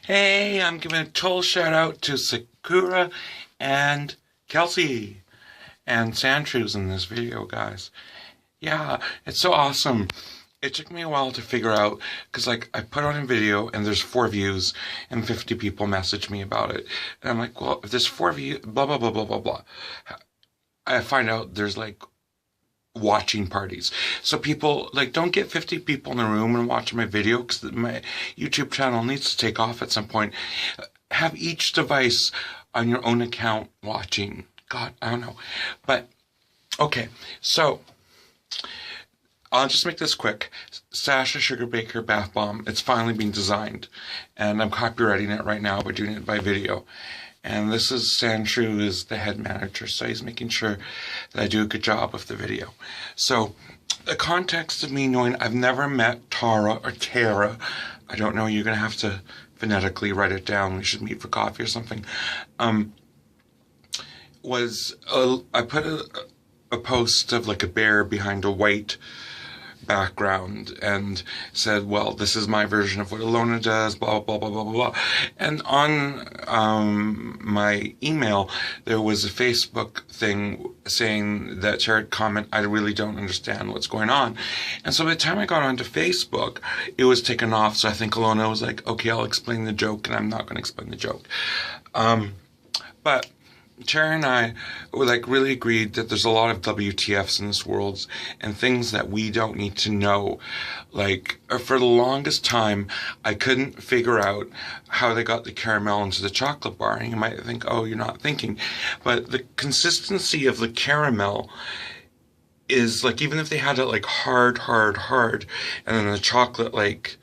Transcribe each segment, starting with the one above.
Hey, I'm giving a total shout out to Sakura and Kelsey and Sandshrews in this video, guys. Yeah, it's so awesome. It took me a while to figure out, because like I put on a video and there's 4 views and 50 people message me about it. And I'm like, well, if there's 4 views, blah, blah, blah, blah, blah, blah. I find out there's like watching parties. So people, like, don't get 50 people in a room and watch my video, because my YouTube channel needs to take off at some point. Have each device on your own account watching. God, I don't know. But, okay, so I'll just make this quick. Sasha Sugarbaker Bath Bomb. It's finally being designed. And I'm copywriting it right now by doing it by video. And this is Sandshrew is the head manager, so he's making sure that I do a good job with the video. So the context of me knowing I've never met Tara or Tara, I don't know, you're going to have to phonetically write it down. We should meet for coffee or something. I put a post of like a bear behind a white background and said, well, this is my version of what Alona does, blah, blah, blah, blah, blah, blah. And on my email, there was a Facebook thing saying that Jared comment, I really don't understand what's going on. And so by the time I got onto Facebook, it was taken off. So I think Alona was like, okay, I'll explain the joke, and I'm not going to explain the joke. But Tara and I were like really agreed that there's a lot of WTFs in this world and things that we don't need to know. Like, for the longest time, I couldn't figure out how they got the caramel into the chocolate bar. And you might think, oh, you're not thinking. But the consistency of the caramel is like, even if they had it like hard, and then the chocolate like,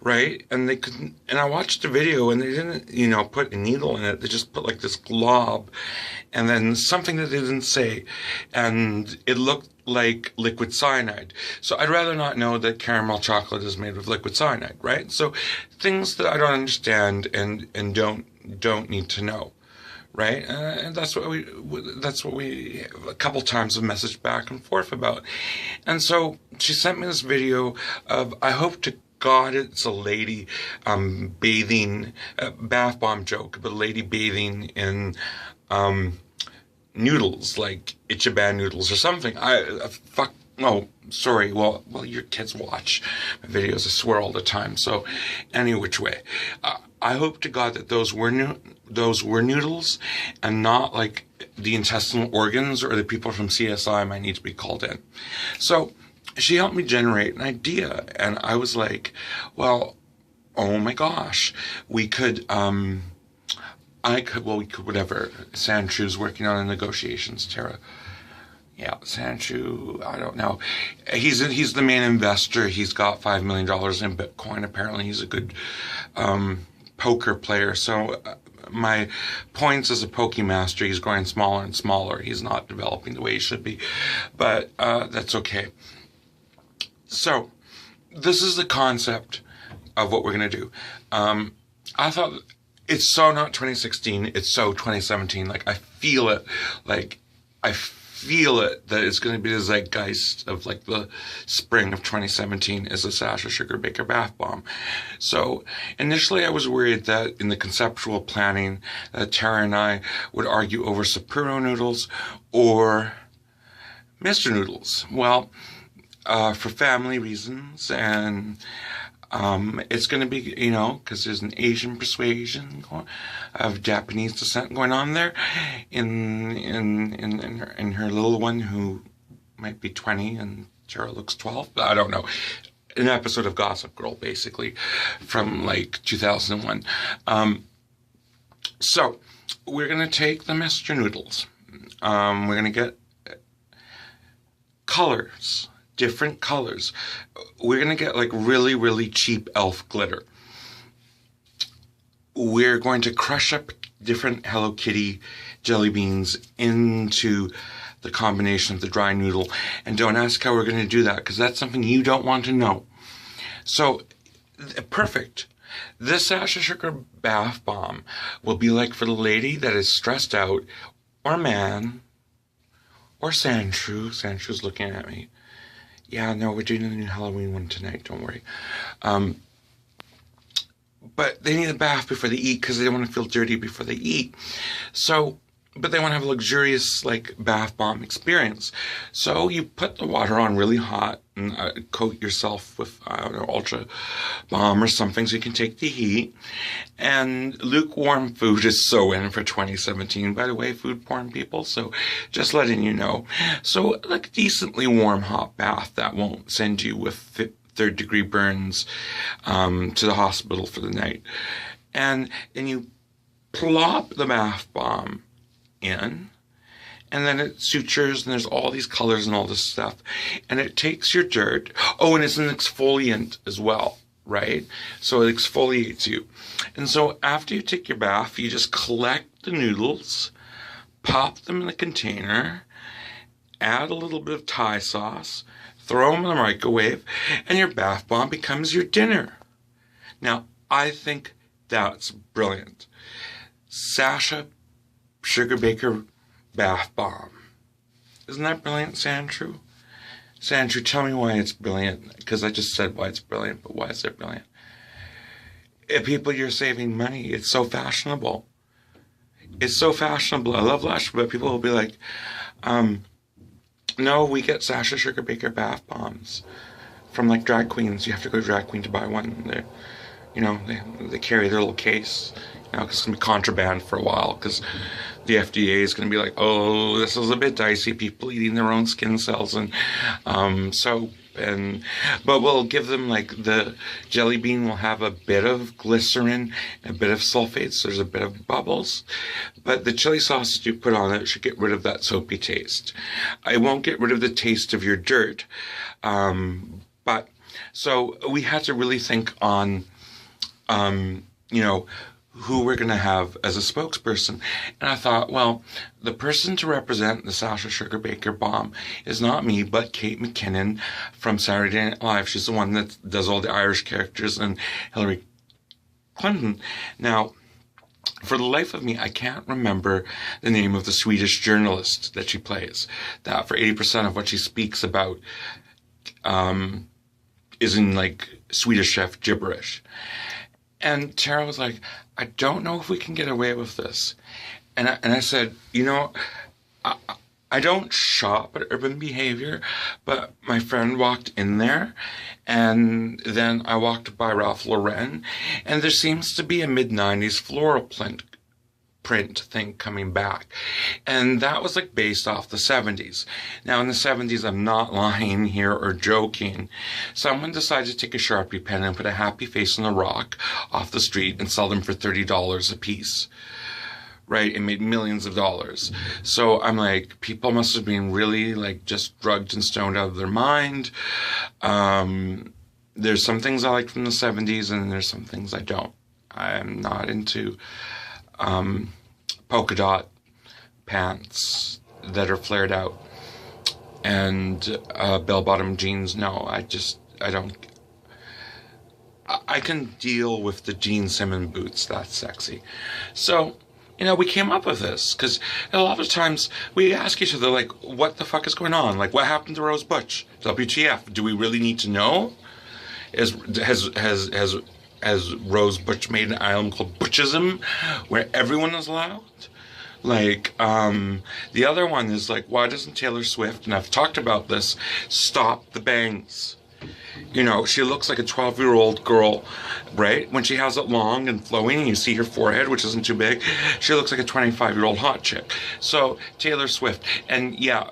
right? And they couldn't, and I watched the video and they didn't, you know, put a needle in it. They just put like this glob and then something that they didn't say. And it looked like liquid cyanide. So I'd rather not know that caramel chocolate is made with liquid cyanide, right? So things that I don't understand and don't need to know. Right, and that's what we a couple times have messaged back and forth about. And so she sent me this video of, I hope to God it's a lady bathing, bath bomb joke, but a lady bathing in noodles, like Ichiban noodles or something. Oh, sorry. Well, your kids watch my videos, I swear, all the time. So, any which way, I hope to God that those were noodles, and not like the intestinal organs or the people from CSI might need to be called in. So she helped me generate an idea, and I was like, well, oh my gosh, we could. We could, whatever. Sandshew's working on the negotiations, Tara. Yeah, Sandshrew, I don't know. He's the main investor. He's got $5 million in Bitcoin. Apparently, he's a good poker player. So my points as a Pokemaster, he's growing smaller and smaller. He's not developing the way he should be. But that's okay. So this is the concept of what we're going to do. I thought it's so not 2016. It's so 2017. Like, I feel it. Like, I feel it that it's going to be the zeitgeist of like the spring of 2017 is a Sasha Sugarbaker Bath Bomb. So initially I was worried that in the conceptual planning that Tara and I would argue over Sapporo noodles or Mr. Noodles. Well, for family reasons, and it's going to be, you know, because there's an Asian persuasion of Japanese descent going on there in her little one, who might be 20 and Tara looks 12. I don't know. An episode of Gossip Girl, basically, from like 2001. So we're going to take the Mr. Noodles. We're going to get colors. Different colors. We're going to get like really, really cheap elf glitter. We're going to crush up different Hello Kitty jelly beans into the combination of the dry noodle. And don't ask how we're going to do that, because that's something you don't want to know. So, perfect. This Sasha Sugar Bath Bomb will be like for the lady that is stressed out, or man, or Sandshrew. Sandshrew's looking at me. Yeah, no, we're doing a new Halloween one tonight, don't worry. but they need a bath before they eat because they don't want to feel dirty before they eat. So, but they want to have a luxurious, like, bath bomb experience. So you put the water on really hot and coat yourself with, I don't know, Ultra Balm or something so you can take the heat. And lukewarm food is so in for 2017, by the way, food porn people. So just letting you know. So, like, a decently warm hot bath that won't send you with third-degree burns to the hospital for the night. And you plop the bath bomb in, and then it sutures, and there's all these colors and all this stuff, and it takes your dirt. Oh, and it's an exfoliant as well, right? So it exfoliates you. And so after you take your bath, you just collect the noodles, pop them in a container, add a little bit of Thai sauce, throw them in the microwave, and your bath bomb becomes your dinner. Now, I think that's brilliant. Sasha sugarbaker bath bomb. Isn't that brilliant, Sandrew? Sandrew, tell me why it's brilliant. Because I just said why it's brilliant, but why is it brilliant? People, you're saving money. It's so fashionable. It's so fashionable. I love Lush, but people will be like, no, we get Sasha sugarbaker bath bombs from, like, drag queens. You have to go to drag queen to buy one. They're, you know, they carry their little case. You know, because it's going to be contraband for a while, because the FDA is going to be like, oh, this is a bit dicey, people eating their own skin cells and soap. But we'll give them, like, the jelly bean will have a bit of glycerin, a bit of sulfates, so there's a bit of bubbles. But the chili sauce that you put on it should get rid of that soapy taste. It won't get rid of the taste of your dirt. But, so we had to really think on, you know, who we're going to have as a spokesperson. And I thought, well, the person to represent the Sasha sugarbaker bomb is not me, but Kate McKinnon from Saturday Night Live. She's the one that does all the Irish characters and Hillary Clinton. Now, for the life of me, I can't remember the name of the Swedish journalist that she plays. That for 80% of what she speaks about is in, like, Swedish chef gibberish. And Tara was like, I don't know if we can get away with this. And I said, you know, I don't shop at Urban Behavior, but my friend walked in there, and then I walked by Ralph Lauren, and there seems to be a mid-90s floral print thing coming back. And that was, like, based off the 70s. Now, in the 70s, I'm not lying here or joking. Someone decided to take a Sharpie pen and put a happy face on a rock off the street and sell them for $30 a piece. Right? It made millions of dollars. So I'm like, people must have been really, like, just drugged and stoned out of their mind. There's some things I like from the 70s, and there's some things I don't. I'm not into polka dot pants that are flared out and bell-bottom jeans. No, I don't. I can deal with the Gene Simmons boots. That's sexy. So, you know, we came up with this because a lot of times we ask each other, like, what the fuck is going on? Like, what happened to Rose Butch? WTF? Do we really need to know? Has Rose Butch made an island called Butchism where everyone is allowed? Like, the other one is, like, why doesn't Taylor Swift, and I've talked about this, stop the bangs? You know, she looks like a 12-year-old girl, right? When she has it long and flowing and you see her forehead, which isn't too big, she looks like a 25-year-old hot chick. So, Taylor Swift. And, yeah,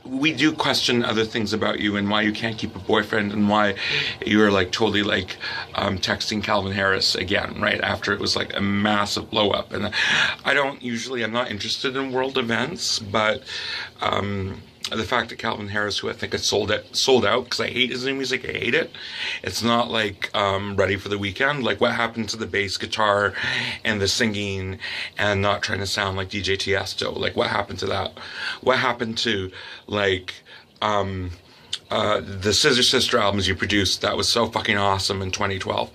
we do question other things about you and why you can't keep a boyfriend and why you're, like, totally, like, texting Calvin Harris again, right? After it was, like, a massive blow-up. And I'm not interested in world events, but the fact that Calvin Harris, who I think has sold out, because I hate his new music, I hate it. It's not, like, Ready for the Weekend. Like, what happened to the bass guitar and the singing and not trying to sound like DJ Tiesto? Like, what happened to that? What happened to, like, the Scissor Sister albums you produced. That was so fucking awesome in 2012.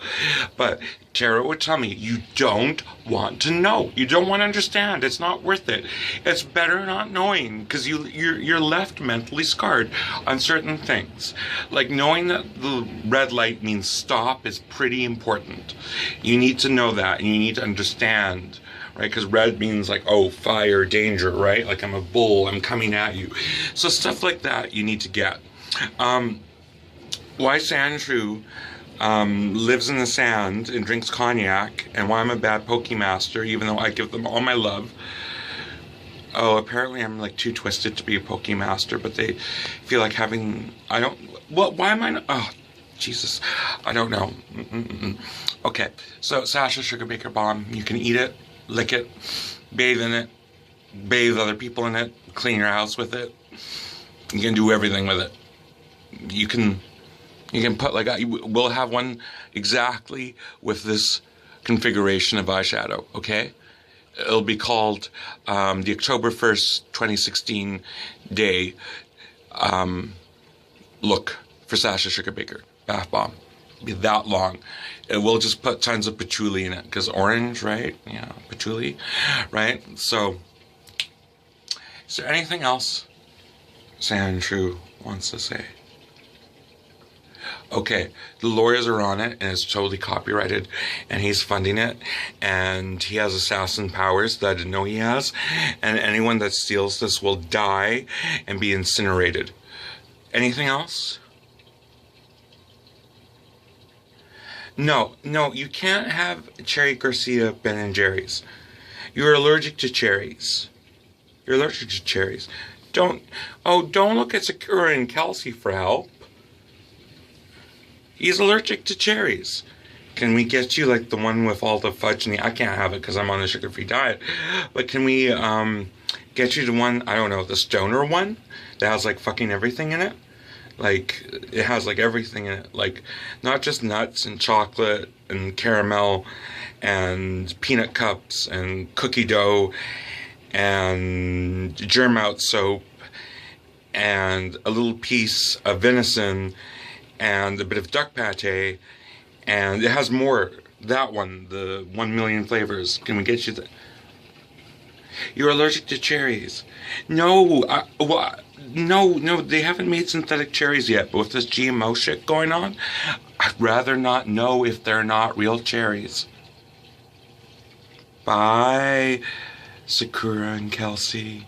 But Tara would tell me, you don't want to know. You don't want to understand. It's not worth it. It's better not knowing, because you're left mentally scarred on certain things. Like knowing that the red light means stop is pretty important. You need to know that, and you need to understand. Right, because red means like, oh, fire, danger, right? Like I'm a bull, I'm coming at you. So stuff like that you need to get. Why Sandshrew lives in the sand and drinks cognac, and why I'm a bad Pokemaster, even though I give them all my love. Oh, apparently I'm like too twisted to be a Pokemaster, but they feel like having, I don't, what, why am I not, oh, Jesus, I don't know. Okay, so Sasha Sugarbaker Bomb, you can eat it, lick it, bathe in it, bathe other people in it, clean your house with it. You can do everything with it. You can put like, we'll have one exactly with this configuration of eyeshadow, okay? It'll be called the October 1st, 2016 day look for Sasha Sugarbaker Bath Bomb. Be that long. We'll just put tons of patchouli in it, because orange, right? Yeah, patchouli, right? So, is there anything else Sandshrew wants to say? Okay, the lawyers are on it, and it's totally copyrighted, and he's funding it, and he has assassin powers that I didn't know he has, and anyone that steals this will die and be incinerated. Anything else? No, you can't have Cherry Garcia Ben & Jerry's. You're allergic to cherries. You're allergic to cherries. Don't look at Sakura and Kelsey for help. He's allergic to cherries. Can we get you like the one with all the fudge and I can't have it because I'm on a sugar-free diet. But can we get you the one, I don't know, the stoner one that has like fucking everything in it? Like, it has like everything in it. Like, not just nuts and chocolate and caramel and peanut cups and cookie dough and germ out soap and a little piece of venison and a bit of duck pate, and it has more. That one, the 1 million flavors. Can we get you that? You're allergic to cherries. No, no, they haven't made synthetic cherries yet, but with this GMO shit going on, I'd rather not know if they're not real cherries. Bye, Sakura and Kelsey.